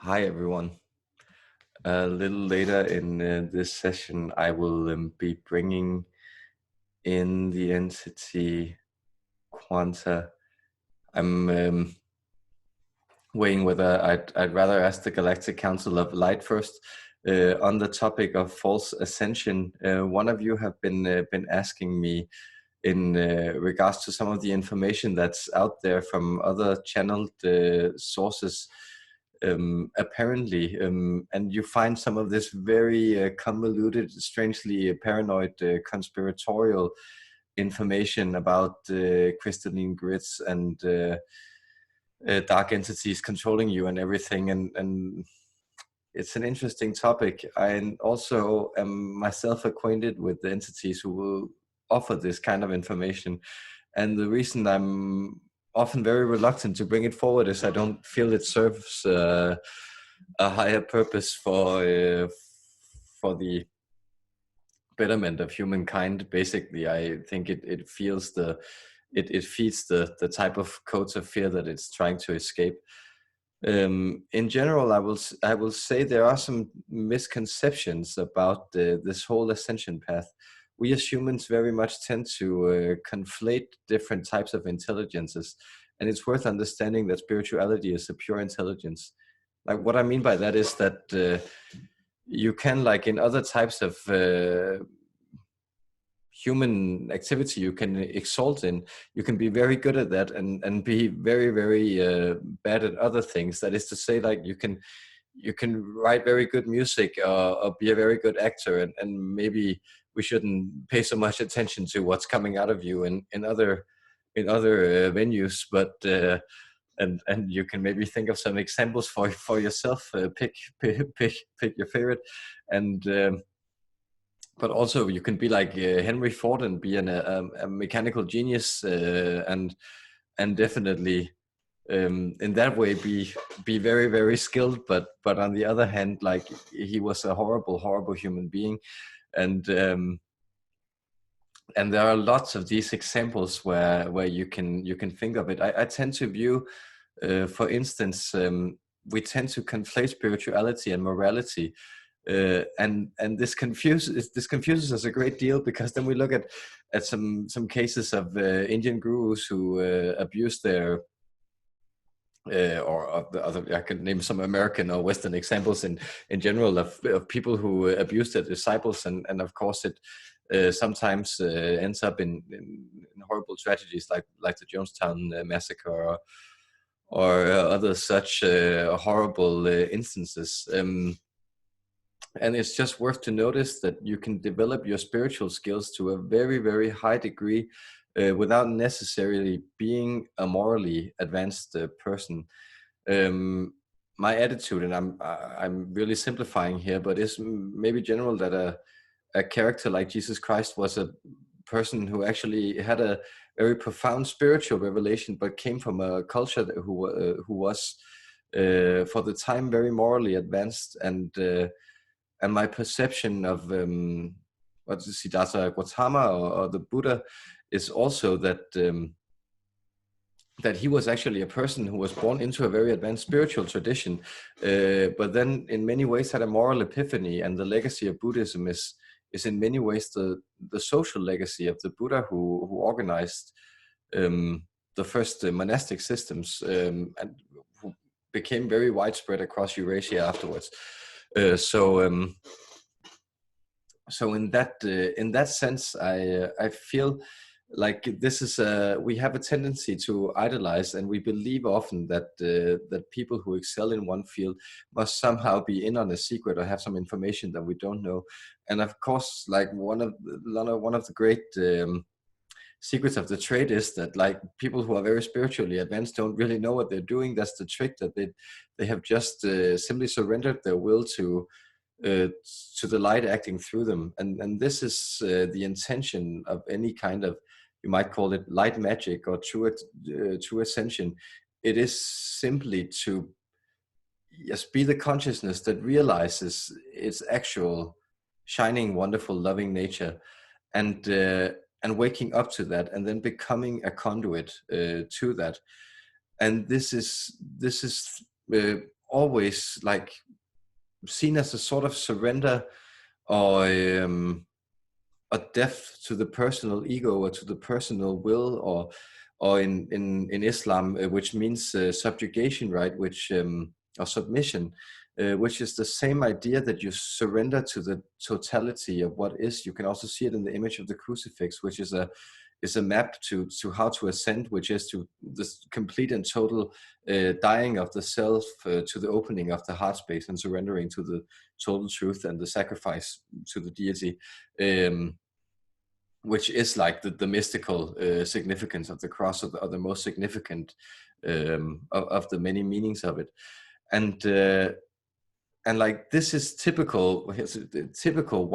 Hi everyone. A little later in this session, I will be bringing in the entity Quanta. I'm weighing whether I'd rather ask the Galactic Council of Light first on the topic of false ascension. One of you have been asking me in regards to some of the information that's out there from other channeled sources. Apparently, and you find some of this very convoluted, strangely paranoid, conspiratorial information about crystalline grids and dark entities controlling you and everything, and it's an interesting topic. I also am myself acquainted with the entities who will offer this kind of information, and the reason I'm often very reluctant to bring it forward is I don't feel it serves a higher purpose for the betterment of humankind. Basically, I think it feels it feeds the type of codes of fear that it's trying to escape. In general, I will say there are some misconceptions about this whole ascension path. We as humans very much tend to conflate different types of intelligences, and it's worth understanding that spirituality is a pure intelligence. Like, what I mean by that is that you can, like in other types of human activity, you can exalt in, you can be very good at that and be very, very bad at other things. That is to say, like you can write very good music, or be a very good actor, and maybe we shouldn't pay so much attention to what's coming out of you in other venues, but and you can maybe think of some examples for yourself. Pick your favorite, and but also you can be like Henry Ford and be a mechanical genius, and definitely in that way be very, very skilled, but on the other hand, like, he was a horrible human being. And there are lots of these examples where you can think of it. I tend to view, for instance, we tend to conflate spirituality and morality, and this confuses us a great deal, because then we look at some cases of Indian gurus who abuse their or of the other. I could name some American or Western examples in general of people who abuse their disciples, and of course it sometimes ends up in horrible tragedies like the Jonestown massacre, or other such horrible instances. And it's just worth to notice that you can develop your spiritual skills to a very, very high degree without necessarily being a morally advanced person. My attitude, and I'm really simplifying here, but it's maybe general, that a character like Jesus Christ was a person who actually had a very profound spiritual revelation, but came from a culture who was for the time very morally advanced. And my perception of what is Siddhartha Gautama, or the Buddha, is also that that he was actually a person who was born into a very advanced spiritual tradition, but then in many ways had a moral epiphany. And the legacy of Buddhism is in many ways the social legacy of the Buddha, who organized the first monastic systems, and who became very widespread across Eurasia afterwards. So in that sense, I feel like this is we have a tendency to idolize, and we believe often that that people who excel in one field must somehow be in on a secret or have some information that we don't know. And of course, like one of the great secrets of the trade is that, like, people who are very spiritually advanced don't really know what they're doing. That's the trick, that they have just simply surrendered their will to the light acting through them. And this is the intention of any kind of, you might call it light magic or true ascension. It is simply to just be the consciousness that realizes its actual shining, wonderful, loving nature, and waking up to that, and then becoming a conduit to that. And this is always like seen as a sort of surrender or a death to the personal ego or to the personal will, or in Islam, which means subjugation, right? Which or submission, which is the same idea that you surrender to the totality of what is. You can also see it in the image of the crucifix, which is a map to how to ascend, which is to this complete and total dying of the self, to the opening of the heart space and surrendering to the total truth and the sacrifice to the deity, which is like the mystical significance of the cross, or the most significant of the many meanings of it. And like this is typical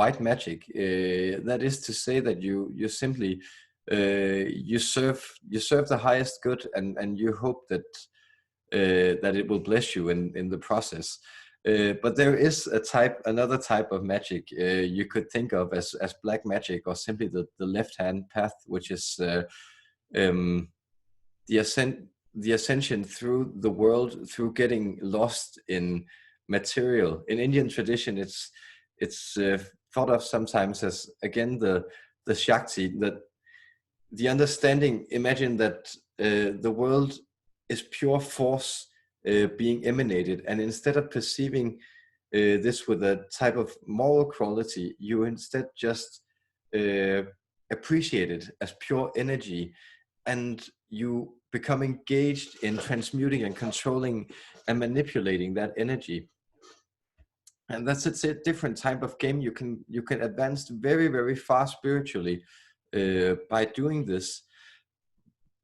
white magic. That is to say that you simply you serve the highest good, and you hope that it will bless you in the process. But there is another type of magic you could think of as black magic, or simply the left-hand path, which is the ascension through the world, through getting lost in material. In Indian tradition, it's thought of sometimes as, again, the Shakti, that the understanding. Imagine that the world is pure force being emanated, and instead of perceiving this with a type of moral quality, you instead just appreciate it as pure energy, and you become engaged in transmuting and controlling and manipulating that energy. And that's a different type of game. You can advance very, very far spiritually by doing this.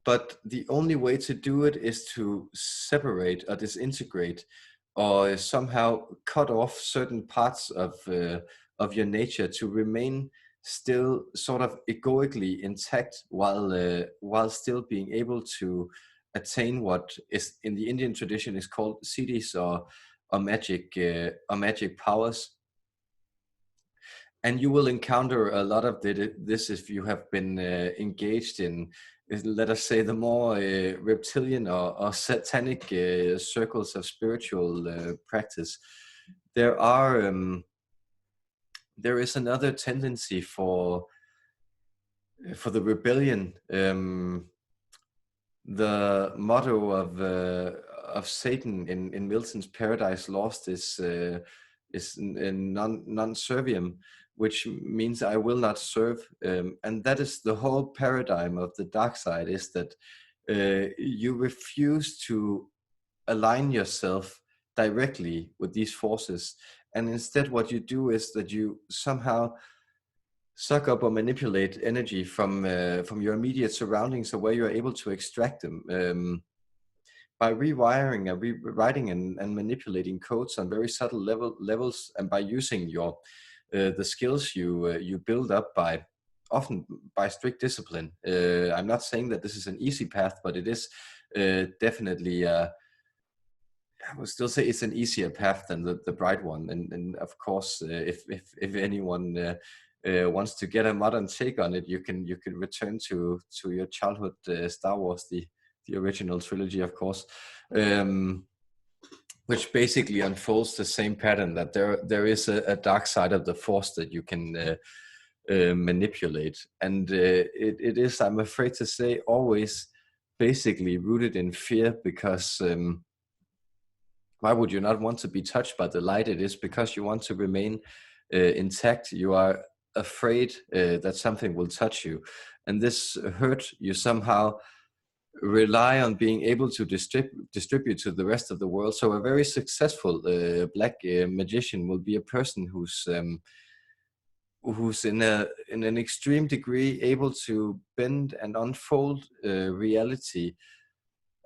But the only way to do it is to separate or disintegrate, or somehow cut off certain parts of your nature to remain still sort of egoically intact, while still being able to attain what is in the Indian tradition is called siddhis, or magic powers. And you will encounter a lot of this if you have been engaged in, let us say, the more reptilian or satanic circles of spiritual practice. There is another tendency for the rebellion. The motto of Satan in Milton's Paradise Lost is non serviam, which means I will not serve. And that is the whole paradigm of the dark side, is that you refuse to align yourself directly with these forces. And instead what you do is that you somehow suck up or manipulate energy from your immediate surroundings, or where you're able to extract them by rewiring and rewriting and manipulating codes on very subtle levels, and by using the skills you build up often by strict discipline. I'm not saying that this is an easy path, but it is definitely I would still say it's an easier path than the bright one. And of course, if anyone wants to get a modern take on it, you can return to your childhood Star Wars, the original trilogy, of course, which basically unfolds the same pattern, that there is a dark side of the force that you can manipulate. And it is, I'm afraid to say, always basically rooted in fear, because why would you not want to be touched by the light? It is because you want to remain intact. You are afraid that something will touch you, and this hurt you somehow rely on being able to distribute to the rest of the world. So a very successful black magician will be a person who's in an extreme degree able to bend and unfold reality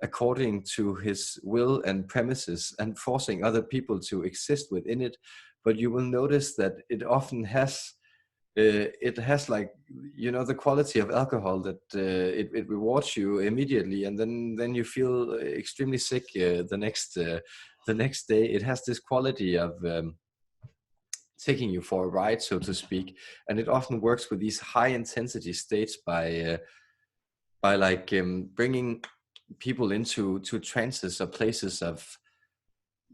according to his will and premises, and forcing other people to exist within it. But you will notice that it often has like, the quality of alcohol, that it rewards you immediately, and then you feel extremely sick the next day. It has this quality of taking you for a ride, so to speak, and it often works with these high intensity states by like bringing people into trances or places of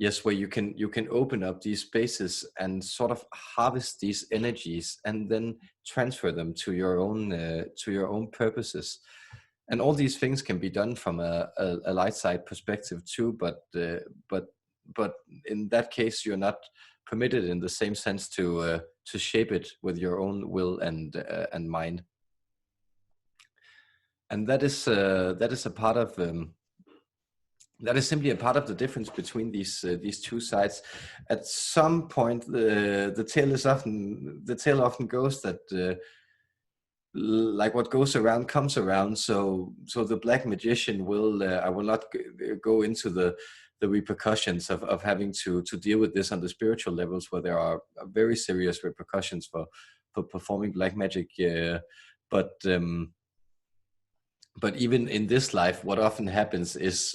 Yes, where you can open up these spaces and sort of harvest these energies and then transfer them to your own purposes. And all these things can be done from a light side perspective too, but but in that case you're not permitted in the same sense to shape it with your own will and mind. And that is a part of that is simply a part of the difference between these two sides. At some point, the tale often goes that like what goes around comes around. So the black magician will I will not go into the repercussions of having to deal with this on the spiritual levels, where there are very serious repercussions for performing black magic. But but even in this life, what often happens is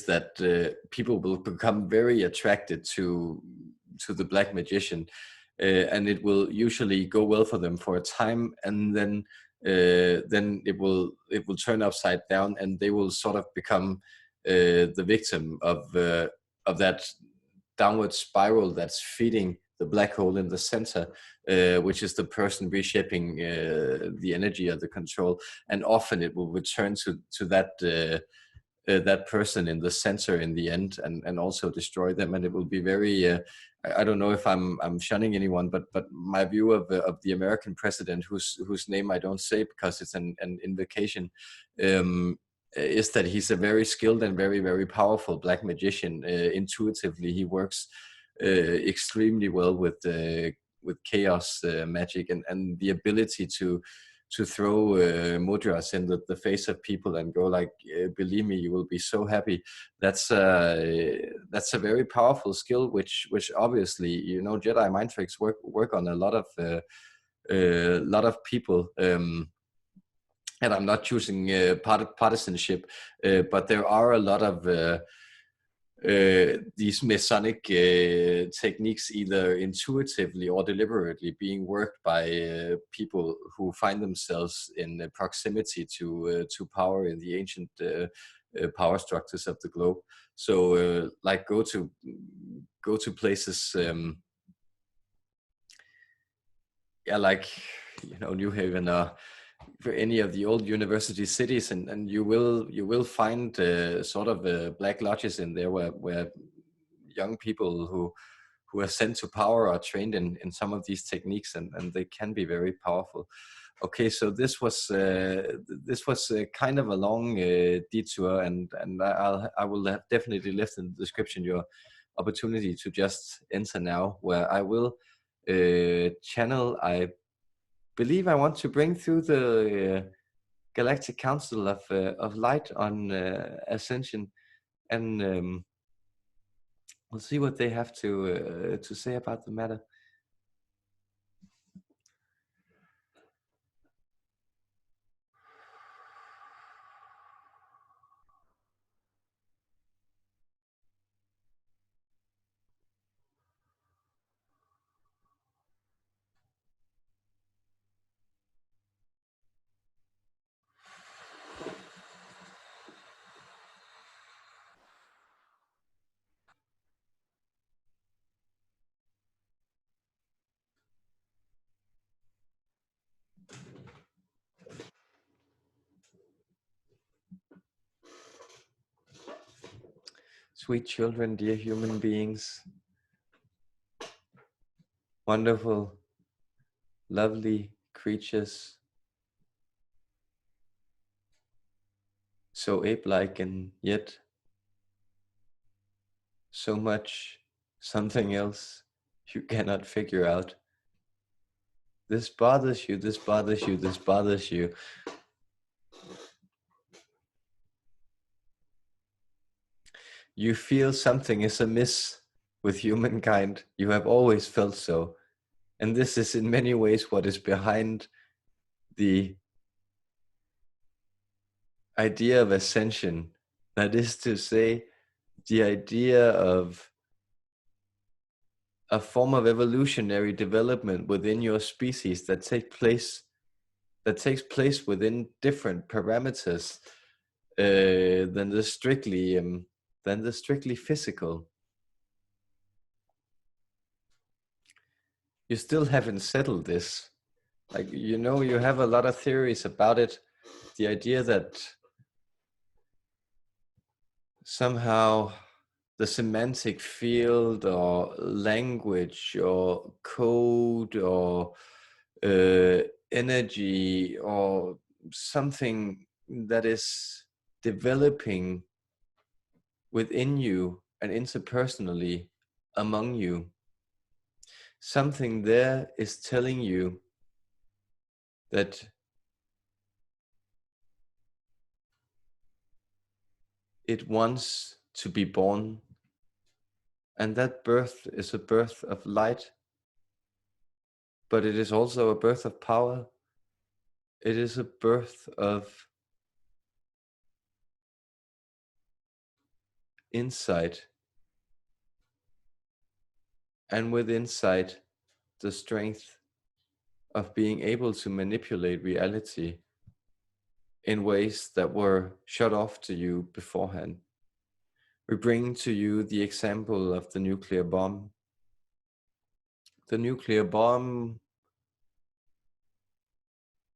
that people will become very attracted to the black magician, and it will usually go well for them for a time, and then it will turn upside down, and they will sort of become the victim of that downward spiral that's feeding the black hole in the center, which is the person reshaping the energy of the control. And often it will return to that person in the center in the end, and also destroy them. And it will be very I don't know if I'm shunning anyone, but my view of the American president, whose name I don't say because it's an invocation, is that he's a very skilled and very, very powerful black magician. Intuitively, he works extremely well with chaos magic, and the ability to throw mudras in the face of people and go like, believe me, you will be so happy. That's a very powerful skill, which obviously, you know, Jedi mind tricks work on a lot of people. And I'm not choosing partisanship, but there are a lot of these Masonic techniques, either intuitively or deliberately, being worked by people who find themselves in proximity to power in the ancient power structures of the globe. So, like, go to places, yeah, like, you know, New Haven, for any of the old university cities, and you will find sort of black lodges in there where young people who are sent to power are trained in some of these techniques, and they can be very powerful. Okay, so this was kind of a long detour, and I will have definitely left in the description your opportunity to just enter now, where I will channel. I believe I want to bring through the Galactic Council of Light on Ascension, and we'll see what they have to say about the matter. Sweet children, dear human beings, wonderful, lovely creatures, so ape-like and yet so much something else you cannot figure out. This bothers you, this bothers you, this bothers you. You feel something is amiss with humankind. You have always felt so. And this is in many ways what is behind the idea of ascension. That is to say, the idea of a form of evolutionary development within your species that takes place within different parameters than the strictly physical. you still haven't settled this. Like, you know, you have a lot of theories about it. The idea that somehow the semantic field or language or code or energy or something that is developing within you and interpersonally among you, something there is telling you that it wants to be born, and that birth is a birth of light, but it is also a birth of power. It is a birth of insight, and with insight, the strength of being able to manipulate reality in ways that were shut off to you beforehand. We bring to you the example of the nuclear bomb. The nuclear bomb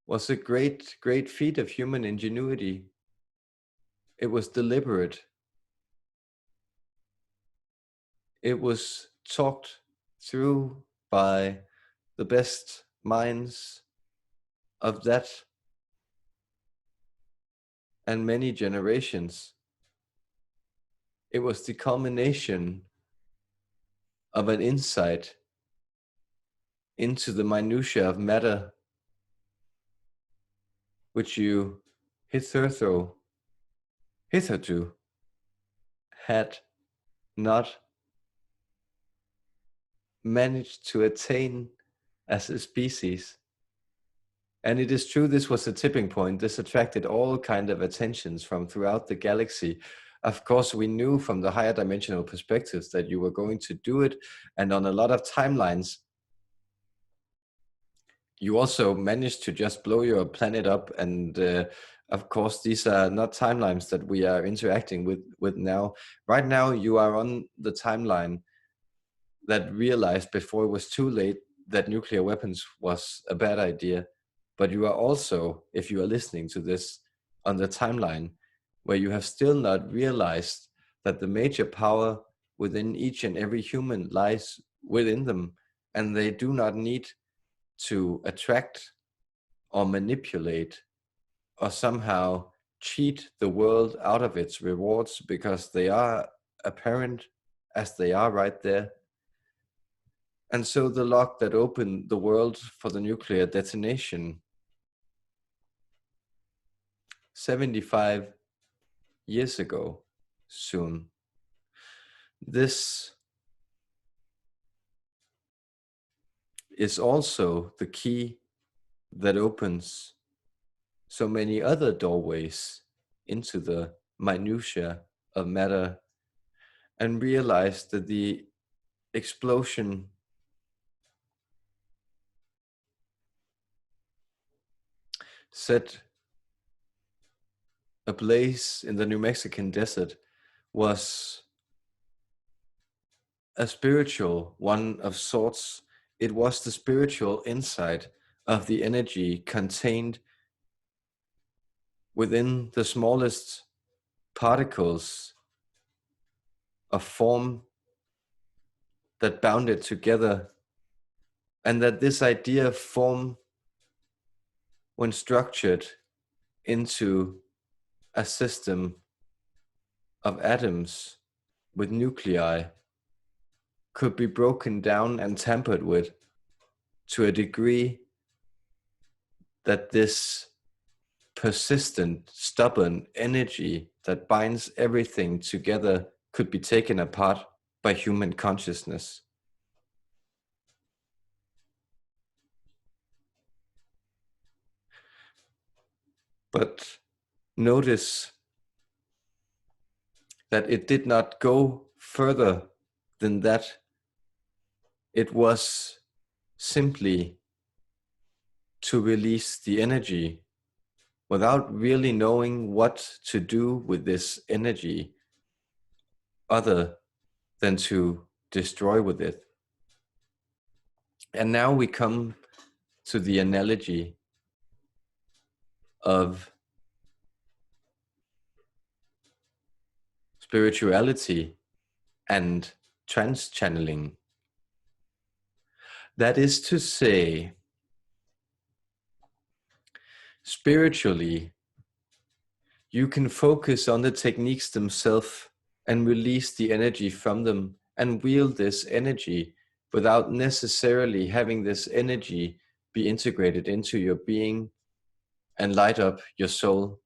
was a great, great feat of human ingenuity. It was deliberate. It was talked through by the best minds of that and many generations. It was the culmination of an insight into the minutiae of matter, which you hitherto had not managed to attain as a species. And it is true, this was a tipping point. This attracted all kind of attentions from throughout the galaxy. Of course, we knew from the higher dimensional perspectives that you were going to do it. And on a lot of timelines, you also managed to just blow your planet up. And of course, these are not timelines that we are interacting with now. Right now, you are on the timeline that realized before it was too late that nuclear weapons was a bad idea. But you are also, if you are listening to this, on the timeline where you have still not realized that the major power within each and every human lies within them, and they do not need to attract or manipulate or somehow cheat the world out of its rewards, because they are apparent as they are right there. And so the lock that opened the world for the nuclear detonation 75 years ago soon, this is also the key that opens so many other doorways into the minutiae of matter, and realize that the explosion set ablaze in the New Mexican desert was a spiritual one of sorts. It was the spiritual insight of the energy contained within the smallest particles of form that bound it together, and that this idea of form, when structured into a system of atoms with nuclei, could be broken down and tampered with to a degree that this persistent, stubborn energy that binds everything together could be taken apart by human consciousness. But notice that it did not go further than that. It was simply to release the energy without really knowing what to do with this energy other than to destroy with it. And now we come to the analogy of spirituality and trance channeling. That is to say, spiritually, you can focus on the techniques themselves and release the energy from them and wield this energy without necessarily having this energy be integrated into your being and light up your soul.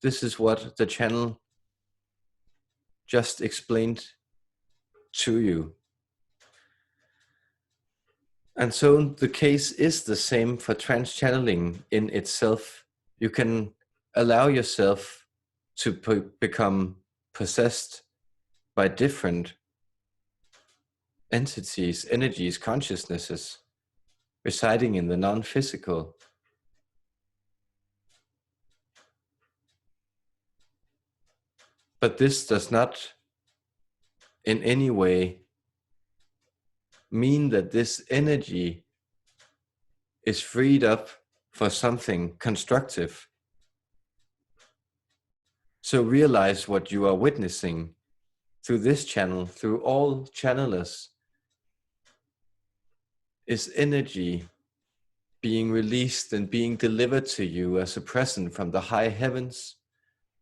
This is what the channel just explained to you. And so the case is the same for trance channeling in itself. You can allow yourself to become possessed by different entities, energies, consciousnesses residing in the non-physical. But this does not in any way mean that this energy is freed up for something constructive. So realize what you are witnessing through this channel, through all channelers, is energy being released and being delivered to you as a present from the high heavens.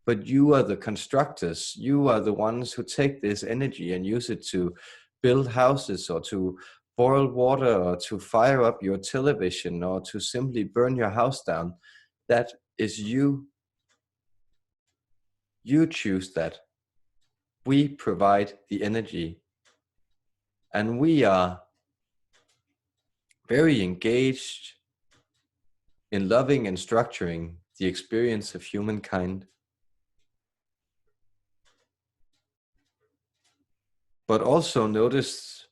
But you are the constructors. You are the ones who take this energy and use it to build houses, or to boil water, or to fire up your television, or to simply burn your house down. That is you. You choose that. We provide the energy. And we are very engaged in loving and structuring the experience of humankind. But also notice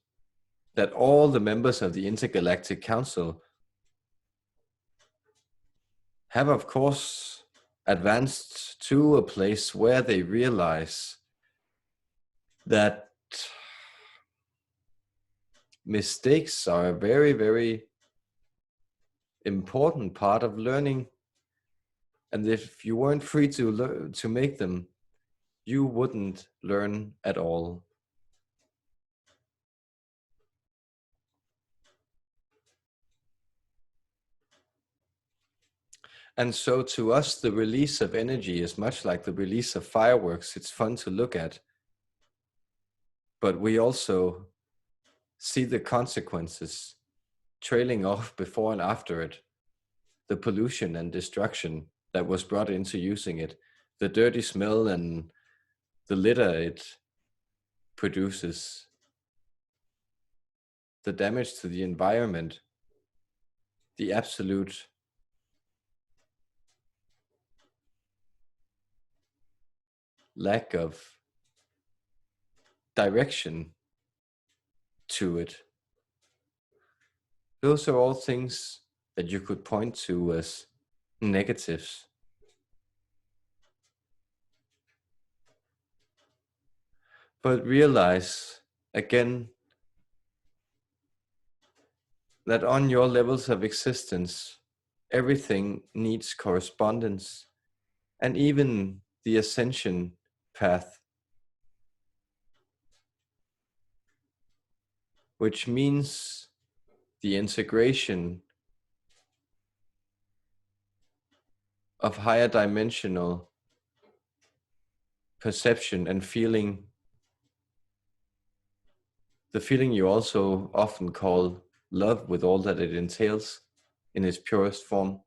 that all the members of the Intergalactic Council have, of course, advanced to a place where they realize that mistakes are a very, very important part of learning. And if you weren't free to make them, you wouldn't learn at all. And so to us, the release of energy is much like the release of fireworks. It's fun to look at. But we also see the consequences trailing off before and after it. The pollution and destruction that was brought into using it. The dirty smell and the litter it produces. The damage to the environment. The absolute lack of direction to it. Those are all things that you could point to as negatives. But realize again that on your levels of existence, everything needs correspondence, and even the Ascension path, which means the integration of higher dimensional perception and feeling, the feeling you also often call love, with all that it entails in its purest form.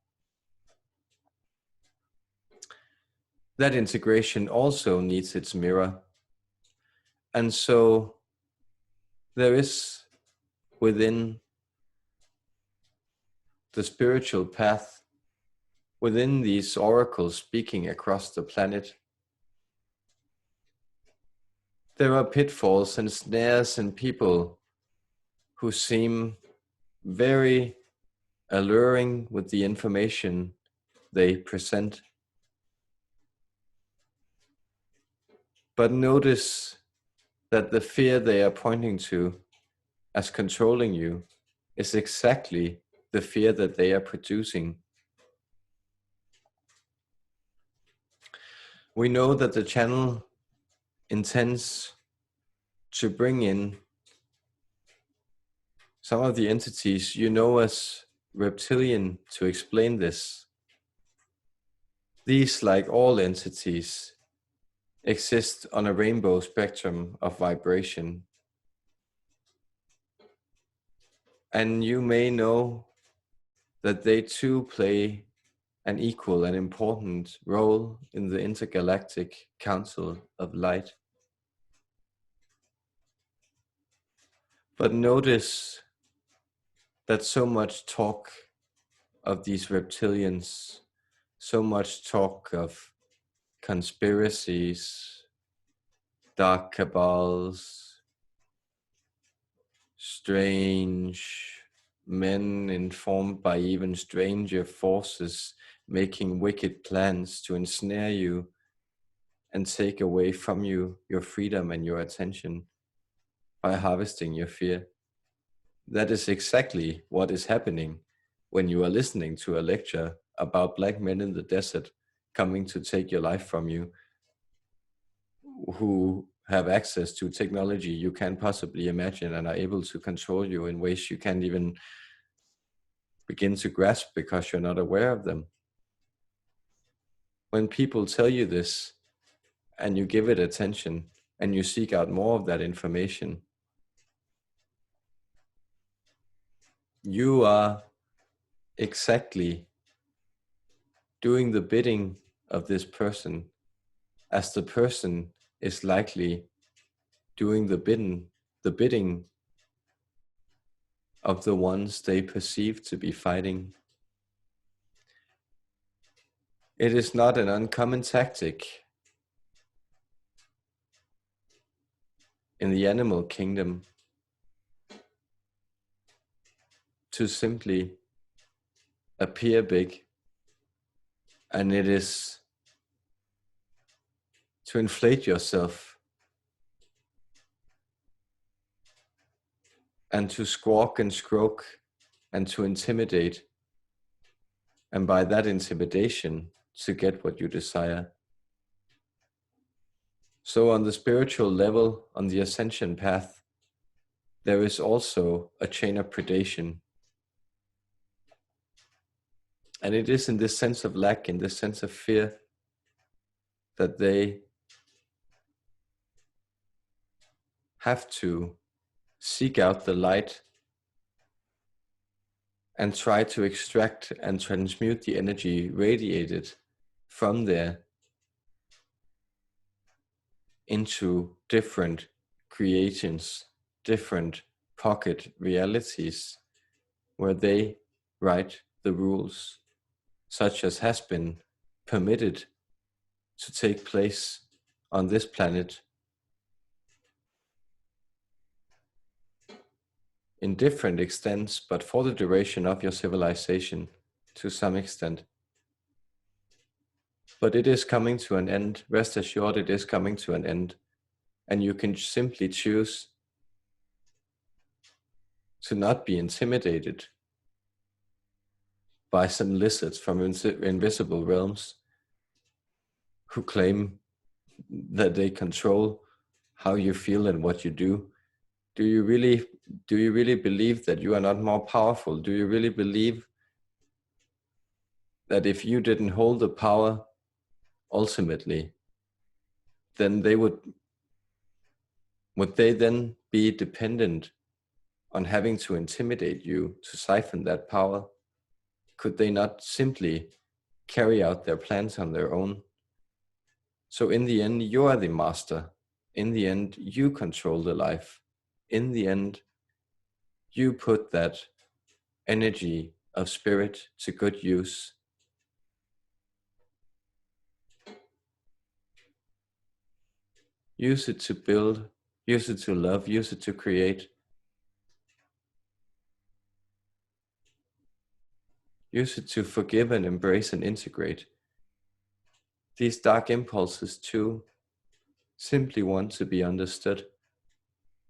That integration also needs its mirror. And so there is within the spiritual path, within these oracles speaking across the planet, there are pitfalls and snares and people who seem very alluring with the information they present. But notice that the fear they are pointing to as controlling you is exactly the fear that they are producing. We know that the channel intends to bring in some of the entities you know as reptilian to explain this. These, like all entities, exist on a rainbow spectrum of vibration. And you may know that they too play an equal and important role in the Intergalactic Council of Light. But notice that so much talk of these reptilians, so much talk of conspiracies, dark cabals, strange men informed by even stranger forces making wicked plans to ensnare you and take away from you your freedom and your attention by harvesting your fear. That is exactly what is happening when you are listening to a lecture about black men in the desert coming to take your life from you, who have access to technology you can't possibly imagine and are able to control you in ways you can't even begin to grasp because you're not aware of them. When people tell you this and you give it attention and you seek out more of that information, you are exactly doing the bidding of this person, as the person is likely doing the bidding of the ones they perceive to be fighting. It is not an uncommon tactic in the animal kingdom to simply appear big, and it is to inflate yourself and to squawk and croak and to intimidate, and by that intimidation to get what you desire. So on the spiritual level, on the ascension path, there is also a chain of predation. And it is in this sense of lack, in this sense of fear, that they have to seek out the light and try to extract and transmute the energy radiated from there into different creations, different pocket realities, where they write the rules, such as has been permitted to take place on this planet in different extents, but for the duration of your civilization to some extent. But it is coming to an end. Rest assured, it is coming to an end. And you can simply choose to not be intimidated by some lizards from invisible realms who claim that they control how you feel and what you do. Do you really believe that you are not more powerful? Do you really believe that if you didn't hold the power ultimately, then would they then be dependent on having to intimidate you to siphon that power? Could they not simply carry out their plans on their own? So in the end, you are the master. In the end, you control the life. In the end, you put that energy of spirit to good use. Use it to build, use it to love, use it to create. Use it to forgive and embrace and integrate. These dark impulses too simply want to be understood,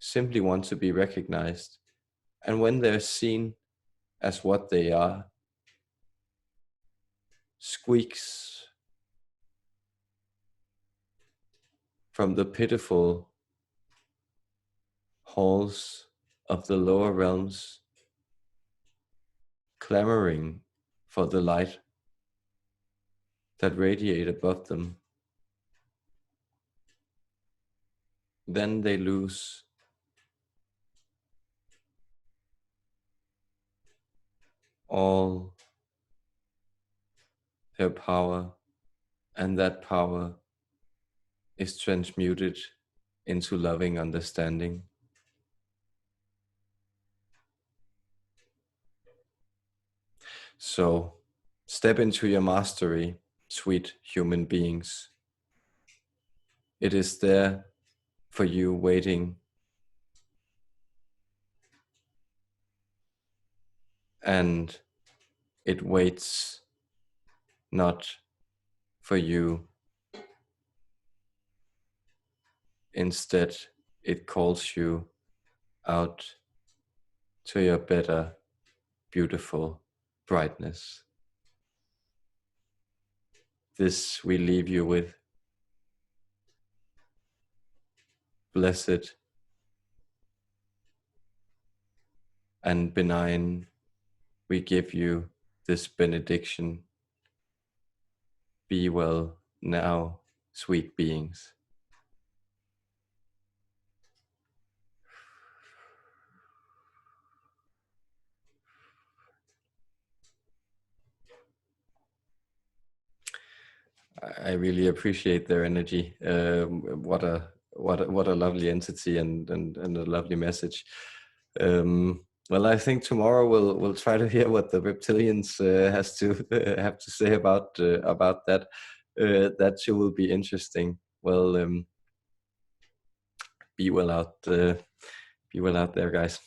simply want to be recognized, And when they're seen as what they are, squeaks from the pitiful halls of the lower realms, clamoring for the light that radiate above them. Then they lose all their power, and that power is transmuted into loving understanding. So step into your mastery, sweet human beings. It is there for you, waiting. And it waits not for you. Instead, it calls you out to your better, beautiful brightness. This we leave you with. Blessed and benign, we give you this benediction. Be well now, sweet beings. I really appreciate their energy. What a lovely entity and a lovely message. Well, I think tomorrow we'll try to hear what the reptilians has to have to say about that. That too will be interesting. Well, be well out there, guys.